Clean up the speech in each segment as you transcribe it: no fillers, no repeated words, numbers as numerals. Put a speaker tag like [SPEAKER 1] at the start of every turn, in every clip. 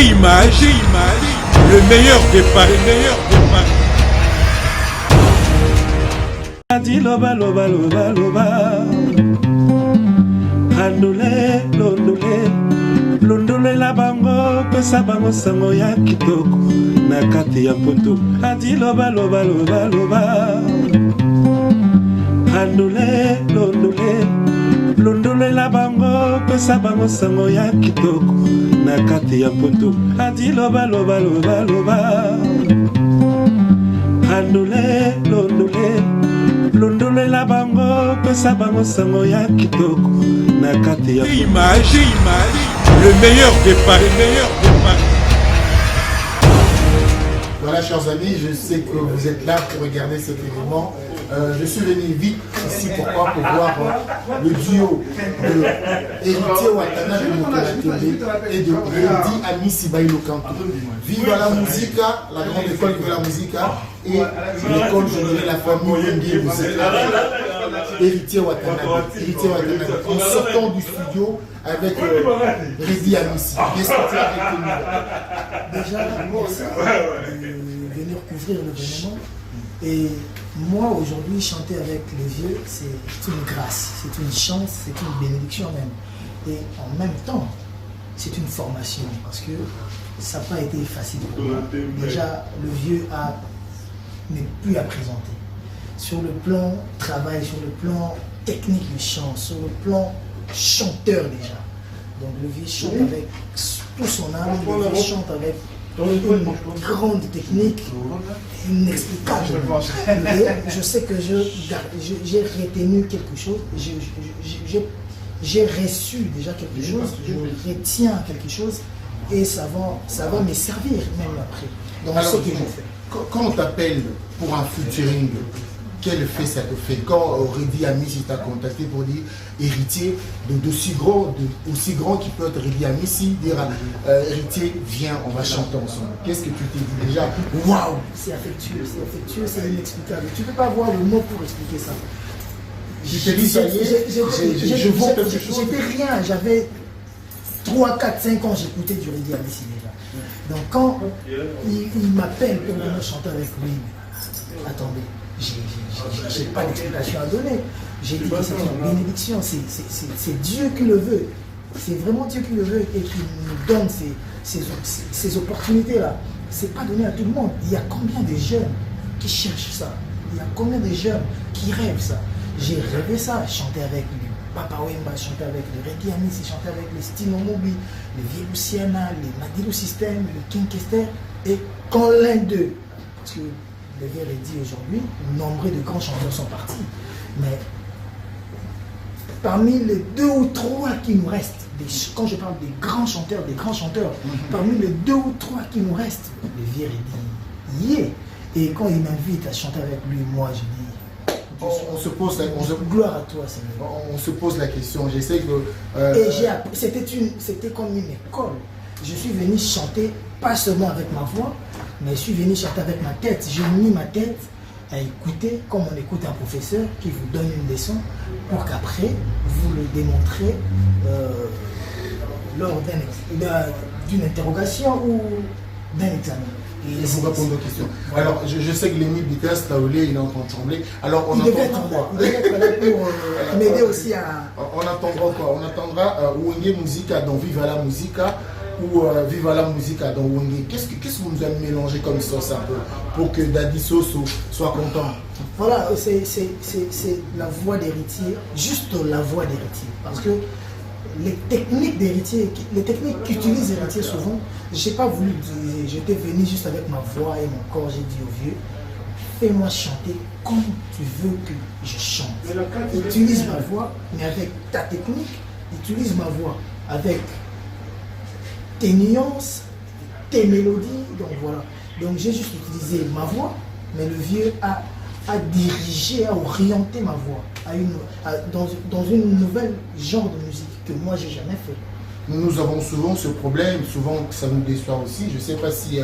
[SPEAKER 1] Image, le meilleur départ, Adi loba loba loba loba, andole londole, londole la bango, pesa bango sango ya kitoko, na kati ya poto. Adi loba loba loba loba, andole londole, londole la bango, pesa bango sango ya kitoko, na kati ya poto. Adi loba loba loba loba, andole londole, londole la bango, pesa bango sango ya kitoko, na kati ya image, le meilleur départ,
[SPEAKER 2] Voilà, chers amis, je sais que vous êtes là pour regarder cet événement. Je suis venu vite ici pour voir le duo de Héritier Watanabe de Mokola TV et de Redi Amisi Bailo Kanto. Viva la Musica, la grande école de la Musica et l'école, je dirais, la famille Wengi Musica. Héritier Watanabe. En sortant du studio avec Redi Amisi. Qu'est-ce que tu as retenu?
[SPEAKER 3] Déjà, merci de venir couvrir l'événement. Et moi, aujourd'hui, chanter avec les vieux, c'est une grâce, c'est une chance, c'est une bénédiction même. Et en même temps, c'est une formation, parce que ça n'a pas été facile pour moi. Déjà, le vieux n'est plus à présenter. Sur le plan travail, sur le plan technique du chant, sur le plan chanteur déjà. Donc le vieux chante avec tout son âme, le vieux chante avec une grande technique inexplicable. Et je sais que j'ai retenu quelque chose, j'ai reçu déjà quelque chose, je retiens quelque chose et ça va me servir même après. Donc
[SPEAKER 2] alors,
[SPEAKER 3] ce que je fais.
[SPEAKER 2] Quand on t'appelle pour un featuring, quel effet ça te fait? Quand Redi Amisi t'a contacté pour dire héritier d'aussi grand qui peut être Redi Amisi, dire héritier, viens, on va chanter ensemble. Qu'est-ce que tu t'es dit déjà? Waouh!
[SPEAKER 3] C'est affectueux, c'est inexplicable. Tu ne peux pas avoir le mot pour expliquer ça.
[SPEAKER 2] Tu t'es dit, ça y est, je vaux quelque chose.
[SPEAKER 3] J'étais rien, j'avais 3, 4, 5 ans, j'écoutais du Redi Amisi déjà. Donc quand il m'appelle pour venir chanter avec lui, attendez. J'ai pas d'explication à donner. J'ai dit que c'est une bénédiction, c'est Dieu qui le veut. C'est vraiment Dieu qui le veut et qui nous donne ces opportunités-là. C'est pas donné à tout le monde. Il y a combien de jeunes qui cherchent ça? Il y a combien de jeunes qui rêvent ça? J'ai rêvé ça, chanter avec les Papa Wemba, chanter avec les Redi Amisi, chanter avec les Stino Mobi, les Vieux Luciana, les Madilu System, les King Kester. Et quand l'un d'eux, parce que le vieux Redi aujourd'hui, nombre de grands chanteurs sont partis. Mais parmi les 2 ou 3 qui nous restent, quand je parle des grands chanteurs, parmi les 2 ou 3 qui nous restent, le vieux Redi y est. Et quand il m'invite à chanter avec lui, moi je dis, gloire à toi Seigneur.
[SPEAKER 2] On se pose la question, j'essaie que...
[SPEAKER 3] Et c'était comme une école. Je suis venu chanter, pas seulement avec ma voix, mais je suis venu chanter avec ma tête. J'ai mis ma tête à écouter comme on écoute un professeur qui vous donne une leçon pour qu'après, vous le démontrez lors d'une interrogation ou d'un examen.
[SPEAKER 2] Et vous répondre aux questions. Alors, je sais que l'ennemi Bitas, Taoulé, il est en train de trembler. Alors, on
[SPEAKER 3] entendra
[SPEAKER 2] quoi?
[SPEAKER 3] Il devait être là pour m'aider aussi à...
[SPEAKER 2] On attendra quoi? On attendra Wenge Musica dans Viva la Musica ou Viva la Musica dans Wenge. Qu'est-ce que vous nous avez mélangé comme sauce un peu pour que Daddy Soso soit content?
[SPEAKER 3] Voilà, c'est la voix d'héritier, juste la voix d'héritier. Parce que les techniques d'héritier, les techniques qu'utilisent héritier souvent, je n'ai pas voulu dire, j'étais venu juste avec ma voix et mon corps, j'ai dit au vieux, fais-moi chanter comme tu veux que je chante. Utilise ma voix, mais avec ta technique, utilise ma voix avec tes nuances, tes mélodies, donc voilà. Donc j'ai juste utilisé ma voix, mais le vieux a dirigé, a orienté ma voix dans une nouvelle genre de musique que moi j'ai jamais fait.
[SPEAKER 2] Nous avons souvent ce problème, souvent ça nous déçoit aussi. Je ne sais pas si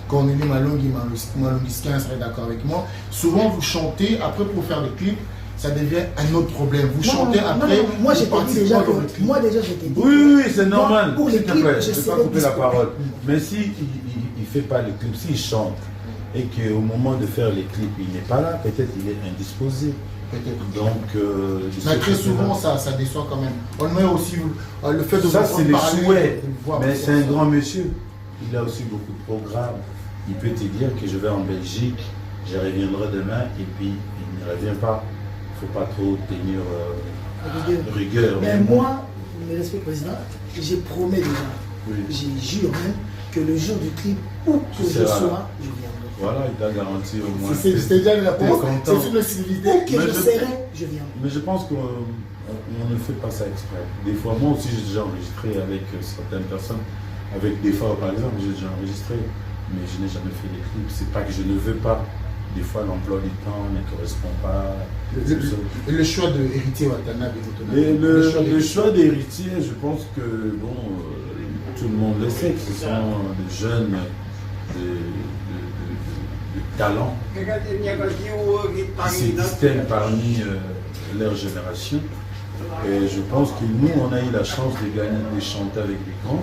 [SPEAKER 2] Cornélie Malongi Malongiskin serait d'accord avec moi. Souvent vous chantez, après pour faire des clips, ça devient un autre problème. Vous chantez après.
[SPEAKER 3] Moi, j'ai dit déjà que. Moi, déjà, je t'ai dit.
[SPEAKER 1] Oui, c'est normal.
[SPEAKER 3] Pour les clips, je
[SPEAKER 1] ne vais pas couper la parole. Mais si il ne fait pas les clips, s'il chante et qu'au moment de faire les clips, il n'est pas là, peut-être il est indisposé. Donc,
[SPEAKER 2] mais très souvent, ça déçoit quand même. On met aussi le fait de
[SPEAKER 1] ça, c'est le souhait. Mais c'est un grand
[SPEAKER 2] monsieur.
[SPEAKER 1] monsieur. Il a aussi beaucoup de programmes. Il peut te dire que je vais en Belgique, je reviendrai demain, et puis il ne revient pas. Il ne faut pas trop tenir rigueur.
[SPEAKER 3] Mais moi, mes respects président, j'ai promis déjà, j'ai juré même que le jour du clip, où que je sois, je viendrai.
[SPEAKER 1] Voilà, il t'a garanti au moins.
[SPEAKER 2] C'est déjà la réponse. C'est une possibilité.
[SPEAKER 3] Où que je serai, je viendrai.
[SPEAKER 1] Mais je pense qu'on ne fait pas ça exprès. Des fois, moi aussi, j'ai déjà enregistré avec certaines personnes. Avec des fois, par exemple, j'ai déjà enregistré, mais je n'ai jamais fait les clips. C'est pas que je ne veux pas. Des fois, l'emploi du temps ne correspond pas.
[SPEAKER 2] Le choix de Héritier Watanabe
[SPEAKER 1] le choix d'Héritier, je pense que bon, tout le monde le sait, que ce sont des jeunes de talent qui se distinguent parmi leur génération. Et je pense que nous, on a eu la chance de gagner, de chanter avec les grands.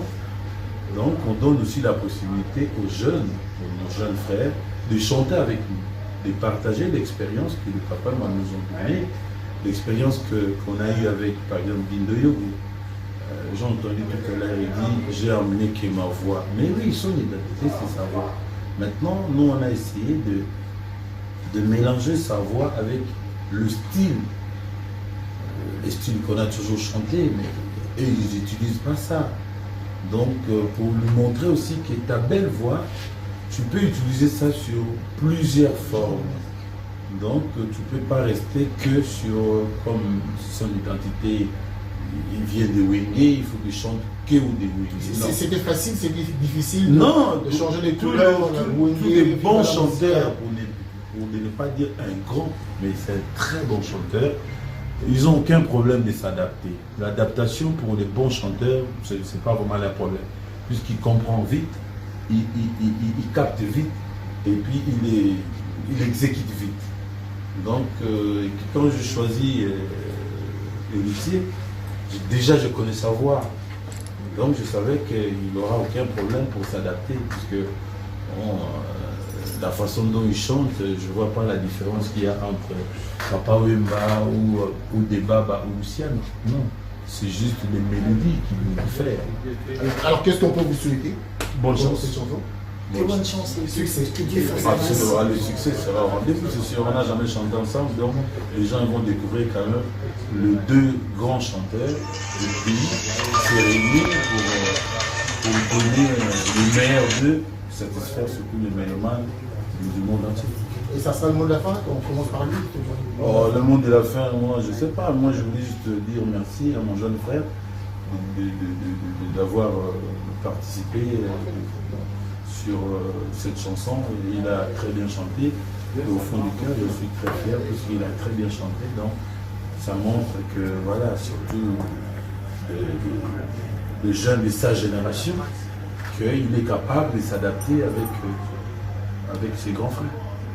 [SPEAKER 1] Donc, on donne aussi la possibilité aux jeunes, aux jeunes frères, de chanter avec nous, de partager l'expérience que les papas nous ont donnée, l'expérience qu'on a eue avec, par exemple, Bindoyo. J'ai entendu tout à l'heure, il dit, j'ai emmené que ma voix. Mais oui, son identité, c'est sa voix. Maintenant, nous, on a essayé de mélanger sa voix avec le style. Les styles qu'on a toujours chanté, mais eux, ils n'utilisent pas ça. Donc, pour lui montrer aussi que ta belle voix, tu peux utiliser ça sur plusieurs formes. Donc, tu ne peux pas rester que sur, comme son identité, il vient de Wenge, il faut qu'il chante que ou des Wenge.
[SPEAKER 2] C'était facile, c'est difficile
[SPEAKER 1] non,
[SPEAKER 2] de changer les couleurs.
[SPEAKER 1] Tous les bons chanteurs, pour ne pas dire un grand, mais c'est un très bon chanteur, ils n'ont aucun problème de s'adapter. L'adaptation pour les bons chanteurs, ce n'est pas vraiment un problème. Puisqu'il comprend vite, il capte vite, et puis il exécute vite. Donc, quand je choisis Héritier, déjà je connais sa voix. Donc je savais qu'il n'aura aucun problème pour s'adapter, puisque la façon dont il chante, je ne vois pas la différence qu'il y a entre Papa Wemba ou Debaba ou Sian. Non, c'est juste les mélodies qui nous diffèrent.
[SPEAKER 2] Alors qu'est-ce qu'on peut vous souhaiter?
[SPEAKER 1] Bonne chance.
[SPEAKER 2] Cette chanson.
[SPEAKER 3] Bonne chance et succès. Que Dieu fasse
[SPEAKER 1] le succès sera au rendez-vous, c'est sûr. On n'a jamais chanté ensemble, donc les gens vont découvrir quand même les deux grands chanteurs du pays se réunir pour donner le meilleur d'eux, satisfaire surtout les mélomanes du monde entier.
[SPEAKER 2] Et ça sera le mot de la fin? On commence par lui.
[SPEAKER 1] Oh, le mot de la fin, moi je ne sais pas. Moi je voulais juste dire merci à mon jeune frère d'avoir participé sur cette chanson. Il a très bien chanté. Et au fond du cœur, je suis très fier parce qu'il a très bien chanté. Donc ça montre que, voilà, surtout les jeunes de sa génération, qu'il est capable de s'adapter avec ses grands frères.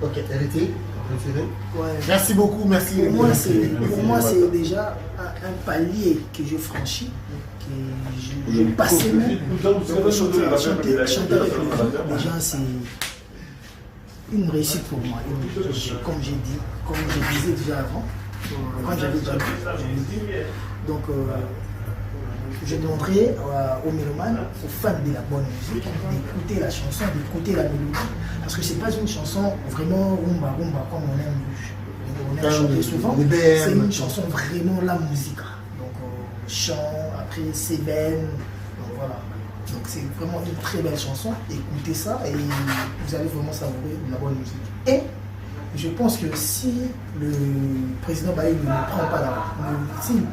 [SPEAKER 2] Ok, Héritier, préféré.
[SPEAKER 3] Ouais.
[SPEAKER 2] Merci beaucoup, merci.
[SPEAKER 3] Pour moi, c'est déjà un palier que je franchis, que je passais même. Chanter avec les gens, déjà, c'est une réussite pour moi. Comme je disais déjà avant, quand j'avais déjà dit. Donc, je demanderais aux mélomanes, aux fans de la bonne musique, d'écouter la chanson, d'écouter la mélodie. Parce que ce n'est pas une chanson vraiment rumba comme on aime chanter souvent. C'est une chanson vraiment la musique. Donc chant, après Cévennes, donc voilà. Donc c'est vraiment une très belle chanson. Écoutez ça et vous allez vraiment savourer de la bonne musique. Et je pense que si le président Bailly ne prend pas là, s'il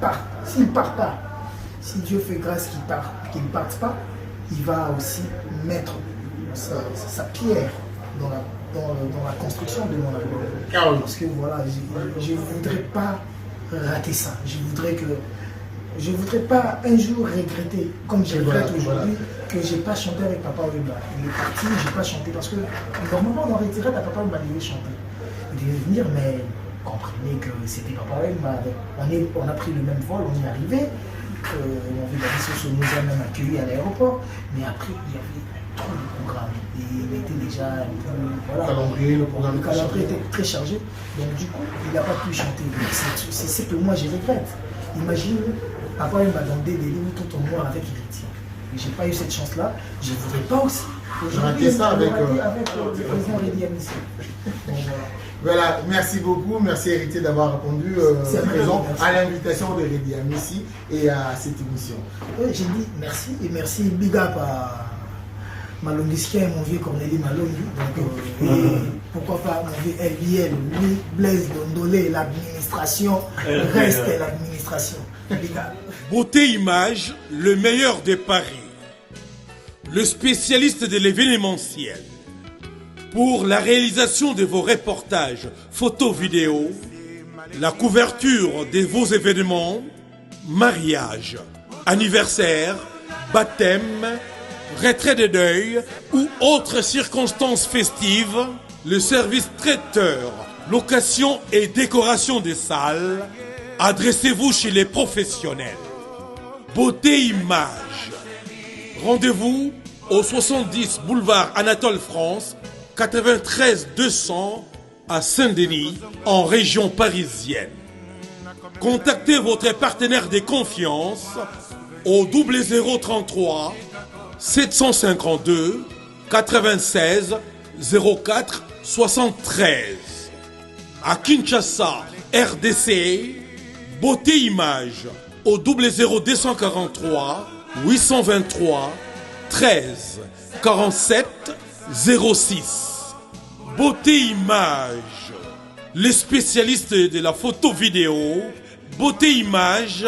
[SPEAKER 3] part pas, si Dieu fait grâce qu'il ne parte pas, il va aussi mettre sa pierre dans la construction de mon album. Parce que voilà, je ne voudrais pas rater ça. Je voudrais pas un jour regretter, comme je regrette aujourd'hui, que je n'ai pas chanté avec Papa Wemba. Il est parti, je n'ai pas chanté parce que normalement dans Retirette, Papa Wemba devait chanter. Il devait venir, mais comprenez que c'était pas pareil. On a pris le même vol, on est arrivé. On avait nous a même accueillis à l'aéroport. Mais après, il y avait trop de programmes. Et il était déjà un peu. Voilà. Le calendrier était très chargé. Donc, du coup, il n'a pas pu chanter. C'est ce que moi, je regrette. Imagine, après, il m'a demandé des livres tout au moins avec Héritier. Mais je n'ai pas eu cette chance-là. Je ne voudrais pas aussi.
[SPEAKER 2] J'ai raté ça avec
[SPEAKER 3] le président Rédi Amissi.
[SPEAKER 2] Voilà, merci beaucoup. Merci Héritier d'avoir répondu présent à l'invitation de Rédi Amissi et à cette émission.
[SPEAKER 3] J'ai dit merci et merci big up à Malongiskia et mon vieux Cornélie Malongi. Donc, et pourquoi pas mon vieux LBL, lui, Blaise Dondolé, l'administration reste l'administration.
[SPEAKER 4] Beauté Image, le meilleur des paris. Le spécialiste de l'événementiel. Pour la réalisation de vos reportages, photos, vidéos, la couverture de vos événements, mariage, anniversaire, baptême, retrait de deuil ou autres circonstances festives, le service traiteur, location et décoration des salles, adressez-vous chez les professionnels. Beauté Image. Rendez-vous au 70 boulevard Anatole France, 93 200 à Saint-Denis, en région parisienne. Contactez votre partenaire de confiance au 0033 752 96 04 73. À Kinshasa, RDC, Beauté Image au 00243 823 13 47 06. Beauté Image, les spécialistes de la photo vidéo. Beauté Image,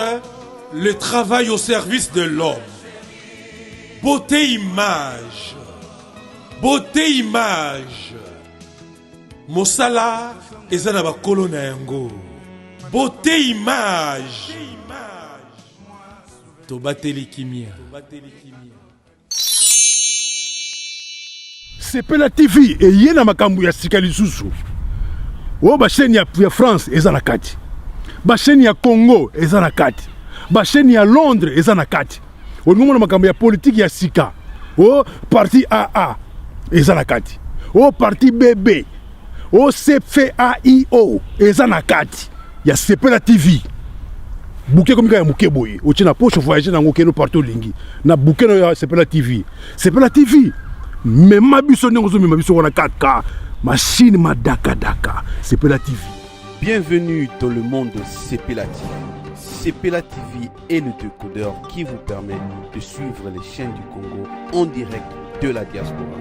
[SPEAKER 4] le travail au service de l'homme. Beauté Image, Beauté Image, Mosala ezana bakolo na yango. Beauté Image, tobateli kimia.
[SPEAKER 5] Sepela TV eye na makambo ya sika lisusu. O ba chaîne ya France eza na kati. Ba chaîne ya Congo eza na kati. Ba chaîne ya Londres eza na kati. O ngomona makambo ya politique ya sika. O parti AA eza na kati. O parti BB. O CFAIO eza na kati. Ya Sepela TV. Bouquet comme ya muke boye. O tina poche voyager na ngokeno partout lingi. Na bouquet no ya Sepela TV. Sepela TV. Mais ma biso wana 4K, machine ma daka, Sepela TV.
[SPEAKER 6] Bienvenue dans le monde de Sepela TV. Sepela TV est le décodeur qui vous permet de suivre les chaînes du Congo en direct de la diaspora.